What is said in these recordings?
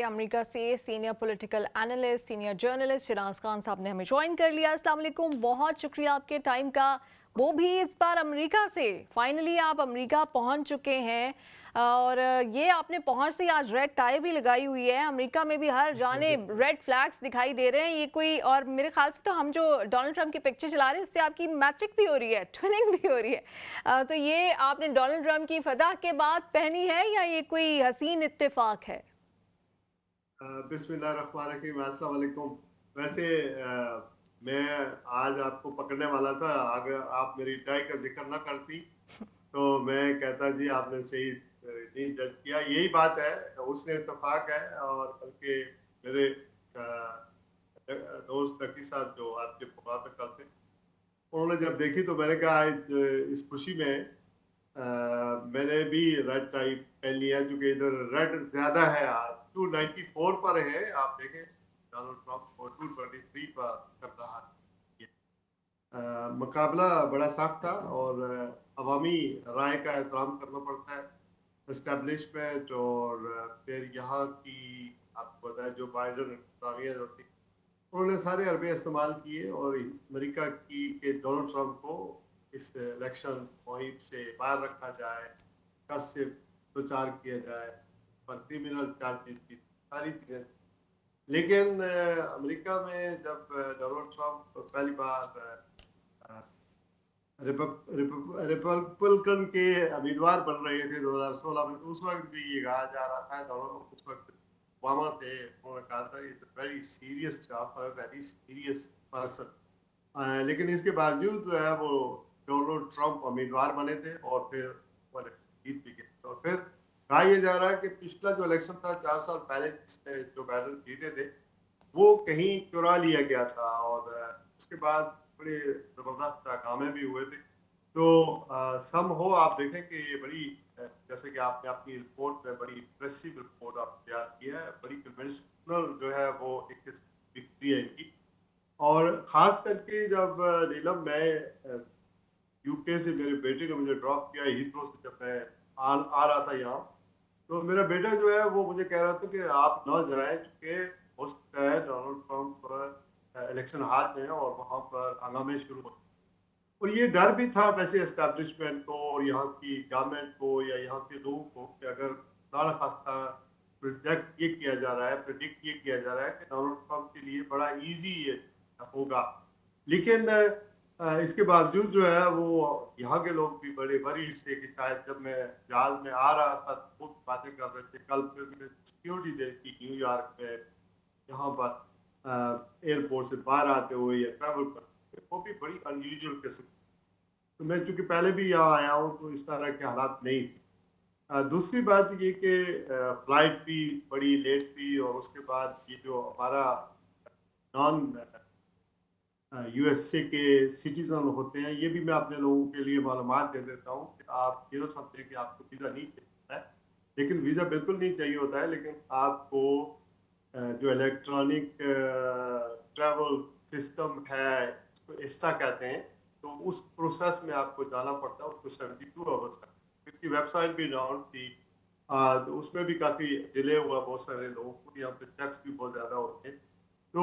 America से senior political analyst, senior journalist Siraj Khan साहब ने हमें ज्वाइन कर लिया। अस्सलाम वालेकुम, बहुत शुक्रिया आपके टाइम का, वो भी इस बार अमेरिका से। फाइनली आप अमेरिका पहुंच चुके हैं और ये आपने पहुंच से आज रेड टाई भी लगाई हुई है। अमेरिका में भी हर जाने रेड फ्लैग्स दिखाई दे रहे हैं। ये कोई और मेरे ख्याल से तो हम जो डोनाल्ड ट्रंप की पिक्चर चला रहे हैं उससे आपकी मैचिंग भी हो रही है, ट्विनिंग भी हो रही है। तो ये आपने डोनाल्ड ट्रंप की फतह के बाद पहनी है या ये कोई हसीन इत्तेफाक है? बिस्मिल्लाहिर्रहमानिर्रहीम, अस्सलाम वालेकुम। वैसे मैं आज आपको पकड़ने वाला था, अगर आप मेरी टाई का जिक्र ना करती तो मैं कहता जी आपने सही नहीं जज किया। यही बात है, उसने इत्तेफाक है। और बल्कि मेरे दोस्त लकी साहब जो आपके प्रोग्राम पे कल थे, उन्होंने जब देखी तो मैंने कहा इस खुशी में मैंने भी रेड टाई पहन लिया है, क्योंकि इधर रेड ज्यादा है। आज 294 पर है, आप देखें डोनाल्ड ट्रंप को 223 पर कर रहा है। मुकाबला बड़ा सख्त था और अवामी राय का एहतराम करना पड़ता है, एस्टेब्लिशमेंट और फिर यहाँ की आपको पता है जो बाइडन इंतजामिया जो थी, उन्होंने सारे अरबे इस्तेमाल किए और अमेरिका की के डोनाल्ड ट्रंप को इस इलेक्शन मुहिम से बाहर रखा जाए, कस से प्रचार किया जाए और क्रिमिनल चार्जेस की सारी चीजें। लेकिन अमेरिका में जब डोनाल्ड ट्रंप पहली बार रिपब्लिकन के उम्मीदवार बन रहे थे 2016 में, तो उस वक्त भी ये कहा जा रहा था, उस वक्त ओबामा थे, उन्होंने कहा था it's very serious job, very serious person. लेकिन इसके बावजूद जो है वो डोनाल्ड ट्रंप उम्मीदवार बने थे और फिर वो जीत भी गए। तो फिर कहा यह जा रहा है कि पिछला जो इलेक्शन था 4 साल पहले जिसमें जो बाइडन जीते थे, वो कहीं चुरा लिया गया था और उसके बाद बड़े जबरदस्त हंगामे भी हुए थे। तो सम हो आप देखें कि ये बड़ी जैसे कि आपने अपनी रिपोर्ट में बड़ी इम्प्रेसिव रिपोर्ट आप तैयार की है, बड़ी कन्वेंशनल जो है वो एक विक्ट्री है इनकी। और खास करके जब नीलम मैं यूके से मेरे बेटे ने मुझे ड्रॉप किया हीथ्रो से, जब मैं आ रहा था यहाँ, तो मेरा बेटा जो है वो मुझे कह रहा था कि आप ना जाएं, चूंकि हो सकता है डोनाल्ड ट्रंप इलेक्शन हार जाए और वहां पर हंगामे शुरू हो। और ये डर भी था वैसे एस्टेब्लिशमेंट को और यहाँ की गवर्नमेंट को या यहाँ के लोगों को कि अगर नारा खास्ता प्रिडिक्ट ये किया जा रहा है कि डोनाल्ड ट्रंप के लिए बड़ा इजी होगा। लेकिन इसके बावजूद जो है वो यहाँ के लोग भी बड़े वरीड थे कि शायद जब मैं जहाज में आ रहा था तो बहुत बातें कर रहे थे। कल फिर मैंने सिक्योरिटी देखी न्यूयॉर्क में, यहाँ पर एयरपोर्ट से बाहर आते हुए या ट्रैवल करते, वो भी बड़ी अनयूजुअल किस्म। तो मैं चूंकि पहले भी यहाँ आया हूँ तो इस तरह के हालात नहीं थे। दूसरी बात ये कि फ्लाइट भी बड़ी लेट थी और उसके बाद ये जो हमारा नॉन यूएसए के सिटीजन होते हैं, ये भी मैं अपने लोगों के लिए मालूमात दे देता हूँ कि आप ये ना समझें कि आपको वीज़ा नहीं चाहिए होता है। लेकिन वीज़ा बिल्कुल नहीं चाहिए होता है, लेकिन आपको जो इलेक्ट्रॉनिक ट्रैवल सिस्टम है, उसको एस्टा कहते हैं, तो उस प्रोसेस में आपको जाना पड़ता है। उसको 72 आवर्स का, इसकी वेबसाइट भी डाउन थी। तो उसमें भी काफ़ी डिले हुआ बहुत सारे लोगों को, यहाँ पे टैक्स भी बहुत ज़्यादा होते हैं। तो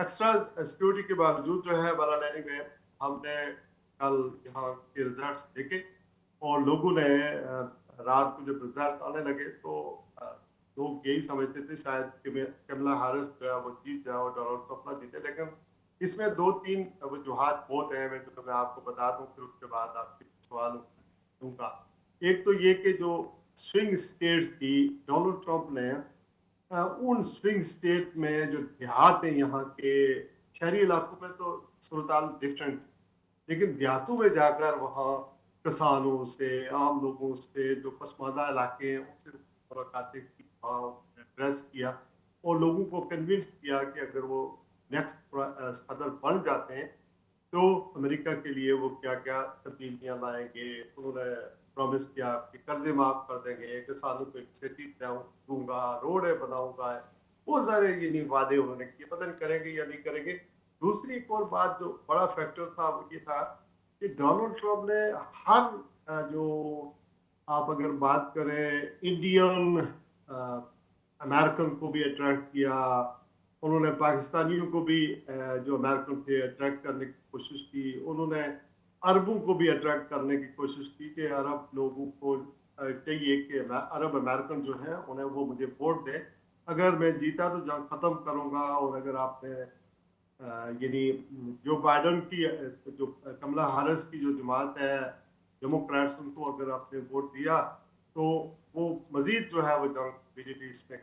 एक्स्ट्रा सिक्योरिटी के बावजूद जो है बरा लेने में हमने कल यहाँ के रिजल्ट्स देखे और लोगों ने रात को जब रिजल्ट आने लगे तो अ, लोग यही समझते थे शायद कि कमला हैरिस जो है वो जीत जाए और डोनाल्ड ट्रंप ना जीते। लेकिन इसमें 2-3 वजूहात बहुत हैं, मैं आपको बता दूं, फिर उसके बाद आपके सवाल दूंगा। एक तो ये कि जो स्विंग स्टेट्स थी, डोनाल्ड ट्रंप ने उन स्विंग स्टेट में जो देहात है यहाँ के, शहरी इलाकों में तो सूरत डिफरेंट, लेकिन देहातों में जाकर वहाँ किसानों से, आम लोगों से, जो पसमानदा इलाके हैं उनसे मुलाकातें की, एड्रेस किया और लोगों को कन्विंस किया कि अगर वो नेक्स्ट सदर बन जाते हैं तो अमेरिका के लिए वो क्या क्या तब्दीलियां लाएंगे। उन्होंने प्रॉमिस किया कि कर्जे माफ कर देंगे, किसानों को एक सिटी दूंगा, रोडें बनाऊंगा। बहुत सारे ये नहीं वादे उन्होंने किए, पता नहीं करेंगे या नहीं करेंगे। दूसरी एक और बात जो बड़ा फैक्टर था वो ये था कि डोनाल्ड ट्रंप ने हर जो आप अगर बात करें इंडियन अमेरिकन को भी अट्रैक्ट किया, उन्होंने पाकिस्तानियों को भी जो अमेरिकन थे अट्रैक्ट करने की कोशिश की, उन्होंने अरबों को भी अट्रैक्ट करने की कोशिश की कि अरब लोगों को चाहिए कि अरब अमेरिकन जो है उन्हें वो मुझे वोट दें, अगर मैं जीता तो जंग खत्म करूंगा, और अगर आपने यानी जो बाइडन की जो कमला हैरिस की जो जमात है डेमोक्रेट्स, उनको अगर आपने वोट दिया तो वो मजीद जो है वो जंग बीजेपी इसमें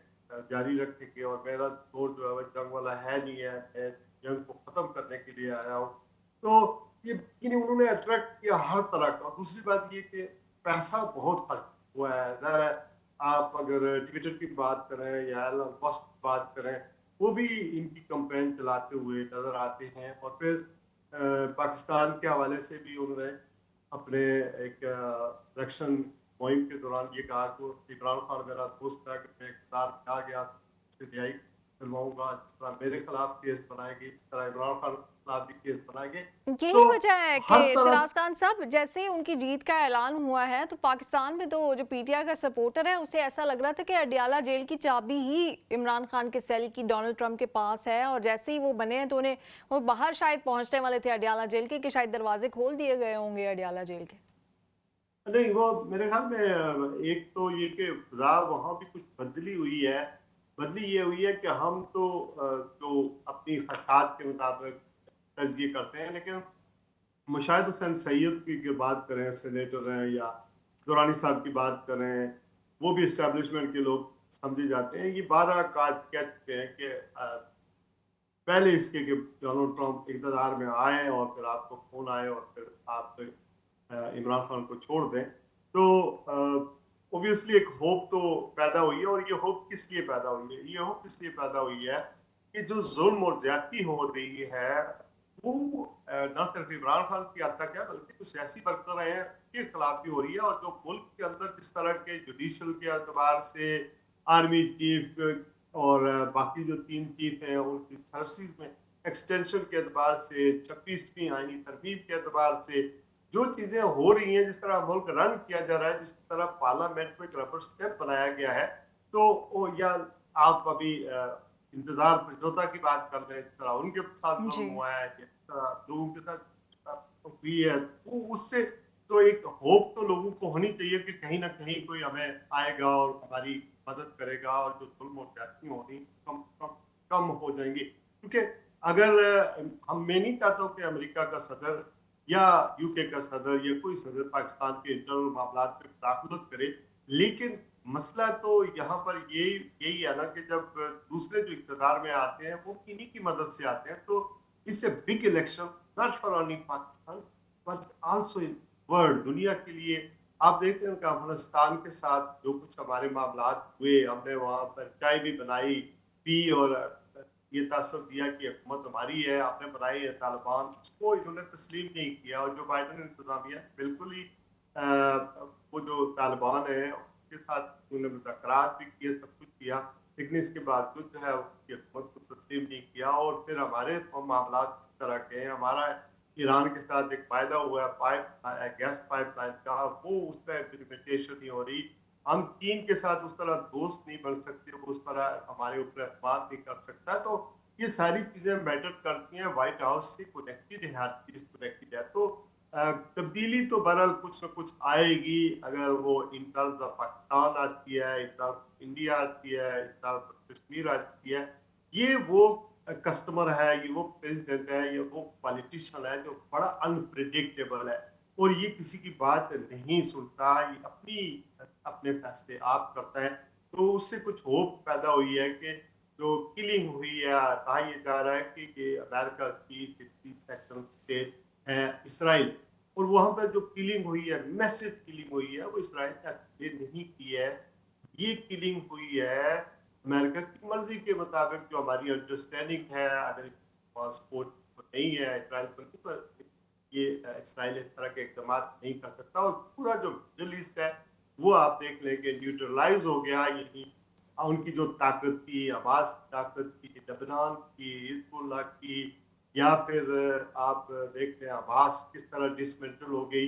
जारी रखेंगे, और मेरा वोट जो है वो जंग वाला है नहीं है, मैं जंग को खत्म करने के लिए आया हूँ। तो ये उन्होंने अट्रैक्ट किया हर तरह का। दूसरी बात ये कि पैसा बहुत खर्च हुआ है, ज़ाहिर है। आप अगर ट्विटर की बात करें या एलन मस्क की बात करें, वो भी इनकी कैंपेन चलाते हुए नजर आते हैं, और फिर पाकिस्तान के हवाले से भी उन्होंने अपने एक इलेक्शन मुहिम के दौरान ये कहा कि इमरान खान मेरा दोस्त है, कि मैं इक़्तिदार में आ गया उसे न्याय दिलवाऊंगा, जिस तरह मेरे खिलाफ केस बनाएंगे इस तरह इमरान खान के खिलाफ भी केस बनाएंगे। यही तो वजह है हर कि तरह शिराज खान साहब, जैसे ही उनकी जीत का ऐलान हुआ है तो पाकिस्तान में तो जो पीटीआई का सपोर्टर है उसे ऐसा लग रहा था कि अडियाला जेल की चाबी ही इमरान खान के सेल की डोनाल्ड ट्रंप के पास है, और जैसे ही वो बने हैं तो उन्हें वो बाहर शायद पहुंचने वाले थे अडियाला जेल के, कि शायद दरवाजे खोल दिए गए होंगे अडियाला जेल के। नहीं, वो मेरे ख्याल में एक तो ये कि फिलहाल वहाँ भी कुछ बदली हुई है। बदली ये हुई है कि हम तो जो अपनी ख़्वाहिशात के मुताबिक तजज़िये करते हैं, लेकिन मुशाहिद हुसैन सैयद की बात करें, सेनेटर हैं, या दुरानी साहब की बात करें, वो भी एस्टेब्लिशमेंट के लोग समझे जाते हैं। ये 12 कह चुके हैं कि पहले इसके कि डोनाल्ड ट्रंप इक़्तिदार में आए और फिर आपको फ़ोन आए और फिर आप इमरान खान को छोड़ दें। तो ऑब्वियसली एक होप तो पैदा हुई है, और ये होप किस लिए पैदा हुई है? ये होप इसलिए पैदा हुई है कि जो ज़ुल्म और ज़्यादती हो रही है, वो ना सिर्फ इमरान खान की हद तक है, बल्कि जो सियासी वर्कर हैं के खिलाफ भी हो रही है, और जो मुल्क के अंदर जिस तरह के जुडिशल के एतबार से आर्मी चीफ और बाकी जो 3 चीफ हैं उनकी सर्विसेज में एक्सटेंशन के एतबार से, 26वीं आईनी तरमीम के एतबार से जो चीजें हो रही हैं, जिस तरह मुल्क रन किया जा रहा है, जिस तरह पार्लियामेंट में एक रबर स्टैंप बनाया गया है, तो या आप अभी इंतजार समझौता की बात कर रहे हैं, जिस तरह उनके साथ जी। जुल्म हुआ है, जिस तरह लोगों के साथ हुई है, तो उससे तो एक होप तो लोगों को होनी चाहिए कि कहीं ना कहीं कोई हमें आएगा और हमारी मदद करेगा, और जो जुल्म और ज्यादती हो रही कम कम कम हो जाएंगी। क्योंकि अगर मैं नहीं चाहता हूँ कि अमेरिका का सदर या यूके का सदर या कोई सदर पाकिस्तान के इंटरनल मामलात में दाखिलत करे, लेकिन मसला तो यहाँ पर यही यही है ना कि जब दूसरे जो इक़्तिदार में आते हैं वो किन्हीं की मदद से आते हैं, तो it's a big election, not for only Pakistan but also in world, दुनिया के लिए। आप देखते हैं कि अफगानिस्तान के साथ जो कुछ हमारे मामलात हुए, हमने वहाँ पर चाय भी बनाई, पी, और ये तासुर दिया कि हुकूमत हमारी है, आपने बनाई है तालिबान, उसको इन्होंने तस्लीम नहीं किया। और जो बाइडन इंतजामिया बिल्कुल ही वो जो तालिबान है उसके साथ उन्होंने मुज़ाकरात भी किए, सब कुछ किया, लेकिन इसके बावजूद जो है उसकी हुकूमत को तस्लीम नहीं किया। और फिर हमारे मामलात इस तरह के हैं, हमारा ईरान के साथ एक वायदा हुआ है गैस पाइपलाइन का, वो उस पर इम्प्लीमेंटेशन नहीं हो रही। हम चीन के साथ उस तरह दोस्त नहीं बन सकते, वो उस तरह हमारे ऊपर एतमाद नहीं कर सकता। तो ये सारी चीजें मैटर करती हैं, व्हाइट हाउस से कनेक्टेड है, हर चीज कनेक्टेड है। तो तब्दीली तो बहरहाल कुछ ना कुछ आएगी, अगर वो इन टर्म्स ऑफ पाकिस्तान आती है, इन टर्म्स इंडिया आती है, इन टर्म्स कश्मीर आती है। ये वो कस्टमर है, ये वो प्रेसिडेंट है, ये वो पॉलिटिशियन है जो बड़ा अनप्रिडिक्टेबल है, और ये किसी की बात नहीं सुनता, ये अपने फैसले आप करता है। तो उससे कुछ होप पैदा हुई है कि जो किलिंग हुई है, कहा यह जा रहा है कि ये अमेरिका की 52nd स्टेट है इसराइल, और वहां पर जो किलिंग हुई है, मैसिव किलिंग हुई है, वो इसराइल ने अकेले नहीं की है। ये किलिंग हुई है अमेरिका की मर्जी के मुताबिक, जो हमारी अंडरस्टैंडिंग है, अगर पासपोर्ट नहीं है इसराइल पर, तो ये इसराइल इस तरह के इकदाम नहीं कर सकता। और पूरा जो मिडल ईस्ट है वो आप देख लेंगे न्यूट्रलाइज हो गया, यानी उनकी जो ताकत थी, अब्बास की ताकत थी, लेबनान की, हिजबुल्लाह की, या फिर आप देखते हैं अब्बास किस तरह डिसमेंटल हो गई,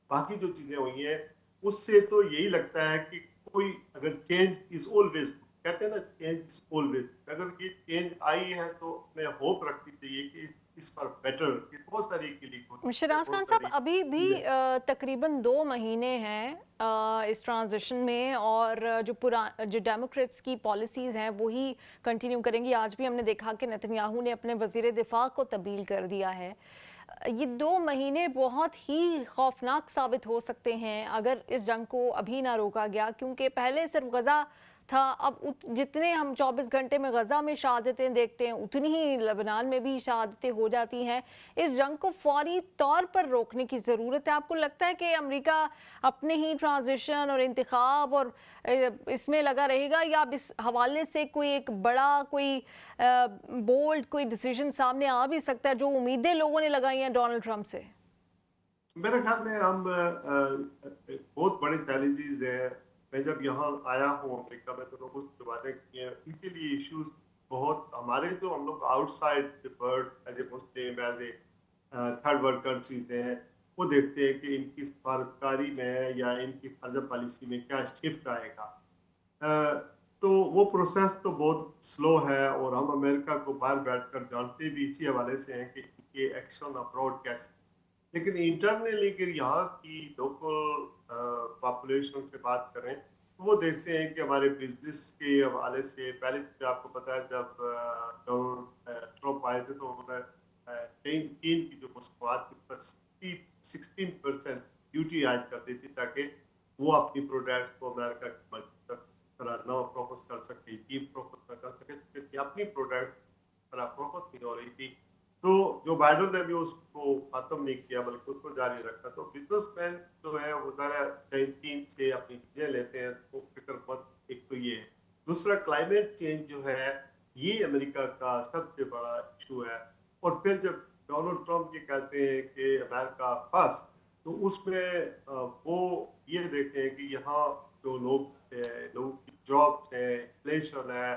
बाकी जो चीजें हुई हैं, उससे तो यही लगता है कि कोई अगर चेंज इज ऑलवेज कहते हैं ना, चेंज ऑलवेज, अगर ये चेंज आई है तो हमें होप रखनी चाहिए कि इस पर बेटर, कि बहुत सारी क्लिक होती है, शहनाज बहुत खान साहब, सारी अभी भी चीजें। तकरीबन 2 महीने हैं इस ट्रांजिशन में, और जो डेमोक्रेट्स की पॉलिसीज़ हैं वही कंटिन्यू करेंगी। आज भी हमने देखा कि नेतन्याहू ने अपने वजीर दिफा को तब्दील कर दिया है। ये 2 महीने बहुत ही खौफनाक साबित हो सकते हैं अगर इस जंग को अभी ना रोका गया, क्योंकि पहले सिर्फ गज़ा था, अब जितने हम 24 घंटे में गज़ा में शहादतें देखते हैं उतनी ही लबनान में भी शहादतें हो जाती हैं। इस जंग को फौरी तौर पर रोकने की ज़रूरत है। आपको लगता है कि अमेरिका अपने ही ट्रांजिशन और इंतखाब और इसमें लगा रहेगा, या अब इस हवाले से कोई एक बड़ा कोई बोल्ड कोई डिसीजन सामने आ भी सकता है, जो उम्मीदें लोगों ने लगाई हैं डोनाल्ड ट्रंप से? मेरे ख्याल में हम बहुत बड़े चैलेंजेस हैं। मैं जब यहाँ आया हूँ अमेरिका में, तो लोगों से जो बातें की हैं, उनके लिए इश्यूज बहुत, हमारे जो हम लोग outside the world as a Muslim, as a third world countries हैं, वो देखते हैं कि इनकी सफारतकारी में या इनकी खर्जा पॉलिसी में क्या शिफ्ट आएगा। अ, तो वो प्रोसेस तो बहुत स्लो है, और हम अमेरिका को बाहर बैठकर जानते भी इसी हवाले से हैं कि इनके एक्शन अब्रॉड कैसे। लेकिन इंटरनली अगर यहाँ की लोकल पॉपुलेशन से बात करें, तो वो देखते हैं कि हमारे बिजनेस के हवाले से, पहले तो आपको पता है जब डोनाल्ड ट्रंप आए थे तो उन्होंने चीन चीन की जो मसनूआत के ऊपर 16% ड्यूटी आयद कर दी थी, ताकि वो अपनी प्रोडक्ट्स को अमेरिका की मार्केट तक न प्रोफोस कर सके, चीप प्रोफोस न कर सके, क्योंकि अपनी प्रोडक्ट प्रोफोस नहीं हो रही थी। तो जो बाइडन ने भी उसको खत्म नहीं किया, बल्कि उसको जारी रखा। तो बिजनेसमैन जो है वो ज़रा चीन से अपनी चीजें लेते हैं, तो फिक्र मत। एक तो ये है। दूसरा, क्लाइमेट चेंज जो है, ये अमेरिका का सबसे बड़ा इशू है। और फिर जब डोनाल्ड ट्रंप ये कहते हैं कि अमेरिका फर्स्ट, तो उसमें वो ये देखते हैं कि यहाँ जो लोगों की जॉब्स है, इन्फ्लेशन है।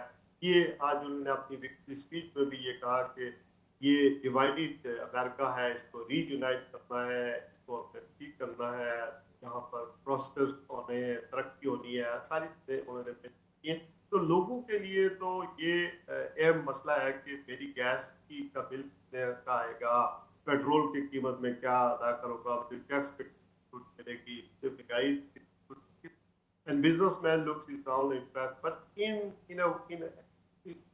ये आज उन्होंने अपनी विक्ट्री स्पीच में भी ये कहा कि ये डिवाइडेड अमेरिका है, इसको रीयूनाइट करना है, इसको ठीक करना है, यहाँ पर प्रॉस्पर होने हैं, तरक्की होनी है, सारी चीजें उन्होंने की हैं। तो लोगों के लिए तो ये अहम मसला है कि मेरी गैस की का बिल कितने का आएगा, पेट्रोल की कीमत में क्या अदा करूँगा, मुझे टैक्स पे छूट मिलेगी, मुझे महंगाई, and businessman looks is all impressed, but in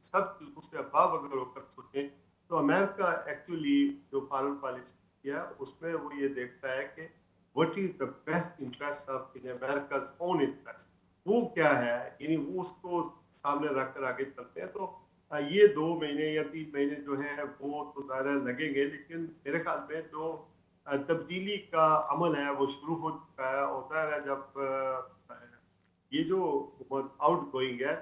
सब चीजों से अभाव अगर होकर सोचे, तो अमेरिका एक्चुअली जो फॉरेन पॉलिसी है उसमें वो ये देखता है कि what is the best interest of in America's own interest, वो क्या है, यानी वो उसको सामने रखकर आगे चलते हैं। तो ये 2 महीने या 3 महीने जो है वो तो ज़्यादा लगेंगे, लेकिन मेरे ख्याल में जो तब्दीली का अमल है वो शुरू हो चुका है। होता है जब ये जो आउट गोइंग है,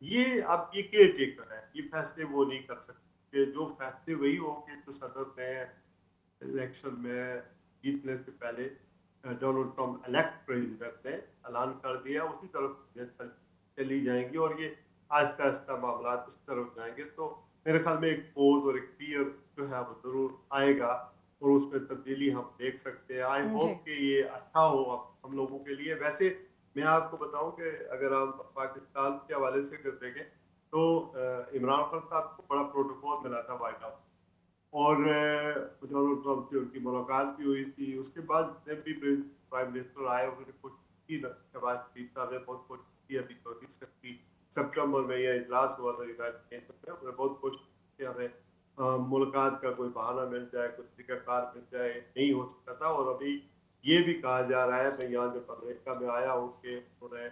ये अब ये केयर टेकर है, ये फैसले वो नहीं कर सकते। जो फैसले वही हो कि जो सदर में इलेक्शन में जीतने से पहले डोनाल्ड ट्रंप इलेक्ट प्रेसिडेंट ने ऐलान कर दिया, उसी तरफ चली जाएंगी, और ये आहिस्ता आहिस्ता मामला उस तरफ जाएंगे। तो मेरे ख्याल में एक पोज और एक फियर जो है वो जरूर आएगा, और उसमें तब्दीली हम देख सकते हैं। आई जी। होप कि ये अच्छा हो हम लोगों के लिए। वैसे मैं आपको बताऊं कि अगर आप पाकिस्तान के हवाले से अगर देखें, तो इमरान खान साहब को बड़ा प्रोटोकॉल मिला था व्हाइट हाउस, और डोनाल्ड ट्रंप से उनकी मुलाकात भी हुई थी। उसके बाद जब भी प्राइम मिनिस्टर आए, उन्होंने कुछ की, नवाज शरीफ साहब ने बहुत कोशिश की। अभी 24 सितंबर में यह इजलास हुआ था यूनाइटेड नेशन में, उन्होंने बहुत कोशिश की हमें मुलाकात का कोई बहाना मिल जाए, कुछ तरीकाकार मिल जाए, नहीं हो सकता था। और अभी ये भी कहा जा रहा है, मैं यहाँ जब अमेरिका में आया हूँ, कि उन्हें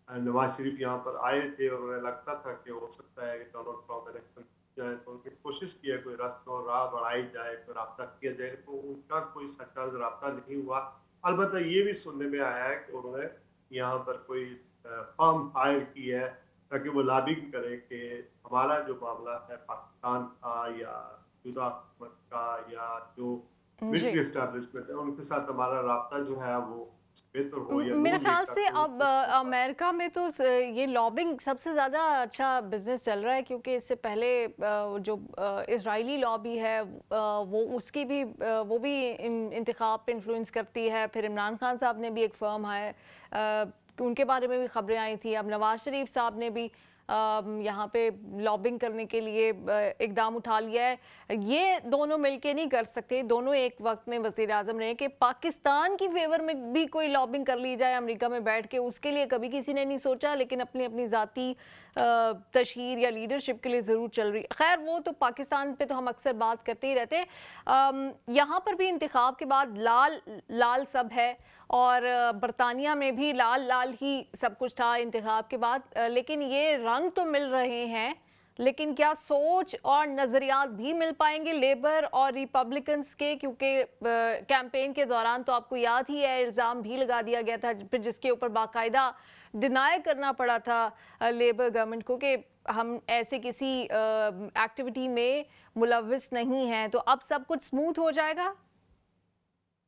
नवाज शरीफ यहाँ पर आए थे और उन्हें लगता था कि हो सकता है कि डोनाल्ड ट्रंप इलेक्शन जाए, तो उनकी कोशिश की है कोई रास्ता और राह बढ़ाई जाए, कोई रास्ता किया जाए, तो उनका कोई सच्चा रास्ता नहीं हुआ। अलबत्ता ये भी सुनने में आया है कि उन्होंने यहाँ पर कोई फर्म हायर की है, ताकि वो लॉबिंग करे कि हमारा जो मामला है पाकिस्तान का या जुदा हुकूमत का या जो जी। मिलिट्री एस्टेब्लिशमेंट है, उनके साथ हमारा राब्ता जो है वो बेहतर हो या मेरे नून लीग ख्याल का से कोई अब कुछ हो। अमेरिका में तो ये लॉबिंग सबसे ज़्यादा अच्छा बिजनेस चल रहा है, क्योंकि इससे पहले जो इजरायली लॉबी है वो उसकी भी वो भी इंतखाब पे इन्फ्लुएंस करती है। फिर इमरान खान साहब ने भी एक फर्म है, उनके बारे में भी खबरें आई थी। अब नवाज शरीफ साहब ने भी यहाँ पे लॉबिंग करने के लिए इकदाम उठा लिया है। ये दोनों मिलके नहीं कर सकते, दोनों एक वक्त में वज़ीर आज़म रहे कि पाकिस्तान की फेवर में भी कोई लॉबिंग कर ली जाए अमेरिका में बैठ के, उसके लिए कभी किसी ने नहीं सोचा, लेकिन अपनी अपनी ज़ाती तशहीर या लीडरशिप के लिए ज़रूर चल रही। खैर वो तो पाकिस्तान पे तो हम अक्सर बात करते ही रहते हैं। यहाँ पर भी इंतखाब के बाद लाल लाल सब है और बरतानिया में भी लाल लाल ही सब कुछ था इंतखाब के बाद, लेकिन ये रंग तो मिल रहे हैं, लेकिन क्या सोच और नज़रियात भी मिल पाएंगे लेबर और रिपब्लिकन्स के? क्योंकि कैंपेन के दौरान तो आपको याद ही है इल्ज़ाम भी लगा दिया गया था, फिर जिसके ऊपर बाकायदा डिनाई करना पड़ा था लेबर गवर्नमेंट को कि हम ऐसे किसी एक्टिविटी में मुलविस नहीं हैं। तो अब सब कुछ स्मूथ हो जाएगा?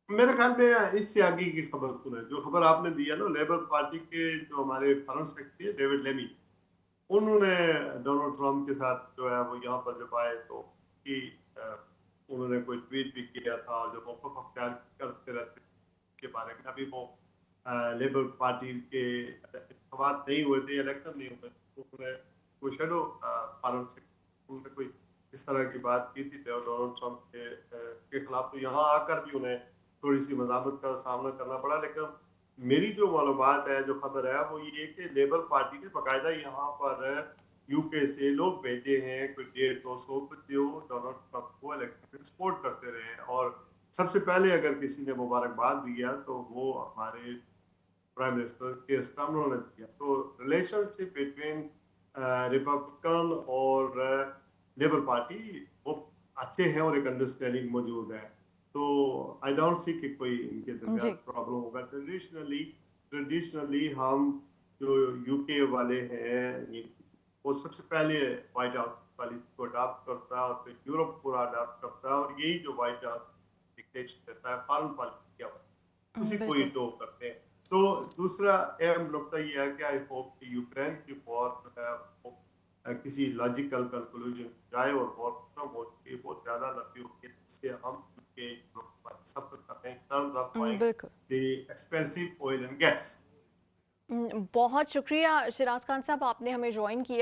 मेरे ख्याल में इससे आगे की खबर सुने, जो खबर आपने दिया ना, लेबर पार्टी के जो हमारे फॉरेन सेक्रेटरी है डेविड लेमी, उन्होंने डोनाल्ड ट्रंप के साथ जो है वो यहाँ पर जब आए तो कि उन्होंने कोई ट्वीट भी किया था और जो मौक़िफ़ अख्तियार करते रहते के बारे में। अभी वो लेबर पार्टी के इंतख़ाबात नहीं हुए थे, इलेक्शन नहीं हुए थे, तो उन्होंने कोई शैडो फॉरेन सेक्रेटरी, उन्होंने कोई इस तरह की बात की थी डोनाल्ड ट्रंप के खिलाफ। तो यहाँ आकर भी उन्हें थोड़ी सी मज़ामत का सामना करना पड़ा। लेकिन मेरी जो मालूमात है, जो खबर है, वो ये कि लेबर पार्टी ने बाकायदा यहाँ पर यूके से लोग भेजे हैं, कोई 150-200, जो डोनाल्ड ट्रंप को इलेक्शन में सपोर्ट करते रहे। और सबसे पहले अगर किसी ने मुबारकबाद दिया तो वो हमारे प्राइम मिनिस्टर के स्टामर ने दिया। तो रिलेशनशिप बिटवीन रिपब्लिकन और लेबर पार्टी वो अच्छे हैं और एक अंडरस्टैंडिंग मौजूद है। तो आई डोंट सी कि कोई इनके दरमियान प्रॉब्लम होगा। ट्रेडिशनली हम जो यूके वाले हैं, वो सबसे पहले व्हाइट हाउस पॉलिसी को अडॉप्ट करता है और फिर यूरोप पूरा अडॉप्ट करता है, और यही जो व्हाइट हाउस डिक्टेशन देता है फॉरेन पॉलिसी क्या उसी को ही तो करते हैं। तो दूसरा अहम नुकता ये है कि आई होप कि यूक्रेन की वॉर जो है वो किसी लॉजिकल कंक्लूजन जाए और वॉर खत्म हो चुकी है, बहुत ज़्यादा लंबी होगी, जिससे हम के सफर करते हैं terms of buying the expensive oil and gas. बहुत शुक्रिया शिराज खान साहब, आपने हमें ज्वाइन किया।